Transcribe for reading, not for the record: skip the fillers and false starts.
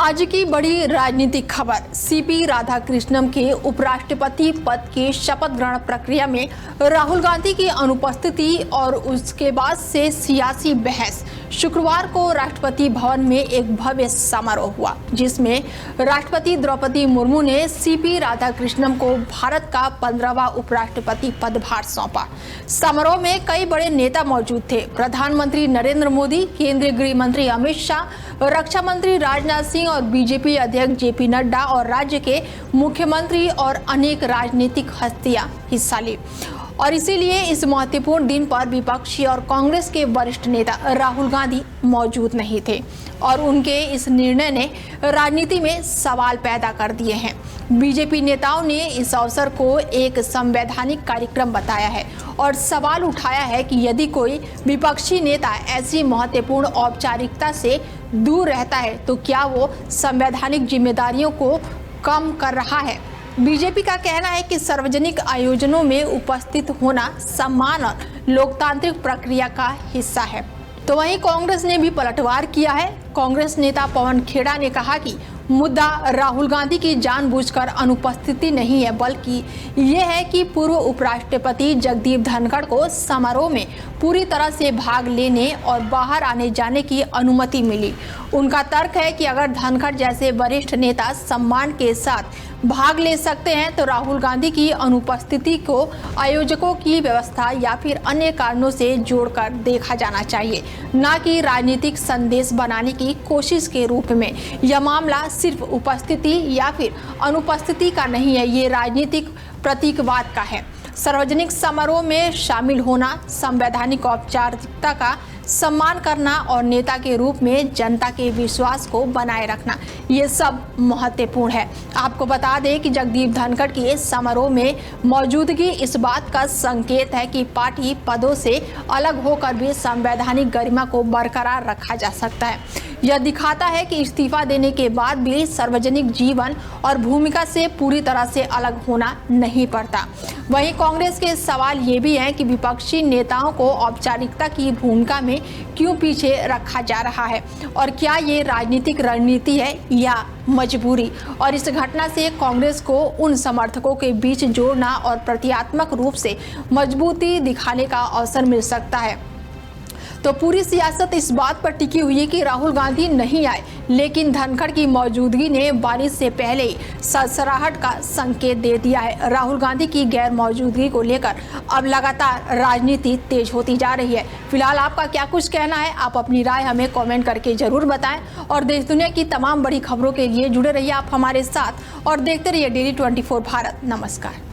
आज की बड़ी राजनीतिक खबर, सीपी राधाकृष्णन के उपराष्ट्रपति पद के शपथ ग्रहण प्रक्रिया में राहुल गांधी की अनुपस्थिति और उसके बाद से सियासी बहस। शुक्रवार को राष्ट्रपति भवन में एक भव्य समारोह हुआ जिसमें राष्ट्रपति द्रौपदी मुर्मू ने सीपी राधाकृष्णन को भारत का 15वां उपराष्ट्रपति पदभार सौंपा। समारोह में कई बड़े नेता मौजूद थे। प्रधानमंत्री नरेंद्र मोदी, केंद्रीय गृह मंत्री अमित शाह, रक्षा मंत्री राजनाथ सिंह और बीजेपी अध्यक्ष जेपी नड्डा और राज्य के मुख्यमंत्री और अनेक राजनीतिक हस्तियां हिस्सा ली। और इसीलिए इस महत्वपूर्ण दिन पर विपक्षी और कांग्रेस के वरिष्ठ नेता राहुल गांधी मौजूद नहीं थे और उनके इस निर्णय ने राजनीति में सवाल पैदा कर दिए हैं। बीजेपी नेताओं ने इस अवसर को एक संवैधानिक कार्यक्रम बताया है और सवाल उठाया है कि यदि कोई विपक्षी नेता ऐसी महत्वपूर्ण औपचारिकता से दूर रहता है तो क्या वो संवैधानिक जिम्मेदारियों को कम कर रहा है। बीजेपी का कहना है कि सार्वजनिक आयोजनों में उपस्थित होना सम्मान और लोकतांत्रिक प्रक्रिया का हिस्सा है। तो वहीं कांग्रेस ने भी पलटवार किया है। कांग्रेस नेता पवन खेड़ा ने कहा कि मुद्दा राहुल गांधी की जानबूझकर अनुपस्थिति नहीं है, बल्कि ये है कि पूर्व उपराष्ट्रपति जगदीप धनखड़ को समारोह में पूरी तरह से भाग लेने और बाहर आने जाने की अनुमति मिली। उनका तर्क है कि अगर धनखड़ जैसे वरिष्ठ नेता सम्मान के साथ भाग ले सकते हैं तो राहुल गांधी की अनुपस्थिति को आयोजकों की व्यवस्था या फिर अन्य कारणों से जोड़कर देखा जाना चाहिए, न कि राजनीतिक संदेश बनाने की कोशिश के रूप में। यह मामला सिर्फ उपस्थिति या फिर अनुपस्थिति का नहीं है, ये राजनीतिक प्रतीकवाद का है। सार्वजनिक समारोह में शामिल होना, संवैधानिक औपचारिकता का सम्मान करना और नेता के रूप में जनता के विश्वास को बनाए रखना, ये सब महत्वपूर्ण है। आपको बता दें कि जगदीप धनखड़ की समारोह में मौजूदगी इस बात का संकेत है कि पार्टी पदों से अलग होकर भी संवैधानिक गरिमा को बरकरार रखा जा सकता है। यह दिखाता है कि इस्तीफा देने के बाद भी सार्वजनिक जीवन और भूमिका से पूरी तरह से अलग होना नहीं पड़ता। वहीं कांग्रेस के सवाल ये भी है कि विपक्षी नेताओं को औपचारिकता की भूमिका में क्यों पीछे रखा जा रहा है और क्या ये राजनीतिक रणनीति है या मजबूरी। और इस घटना से कांग्रेस को उन समर्थकों के बीच जोड़ना और प्रतीकात्मक रूप से मजबूती दिखाने का अवसर मिल सकता है। तो पूरी सियासत इस बात पर टिकी हुई है कि राहुल गांधी नहीं आए, लेकिन धनखड़ की मौजूदगी ने बारिश से पहले ही सरसराहट का संकेत दे दिया है। राहुल गांधी की गैर मौजूदगी को लेकर अब लगातार राजनीति तेज होती जा रही है। फिलहाल आपका क्या कुछ कहना है, आप अपनी राय हमें कमेंट करके जरूर बताएं और देश दुनिया की तमाम बड़ी खबरों के लिए जुड़े रहिए आप हमारे साथ और देखते रहिए डेली 24 भारत। नमस्कार।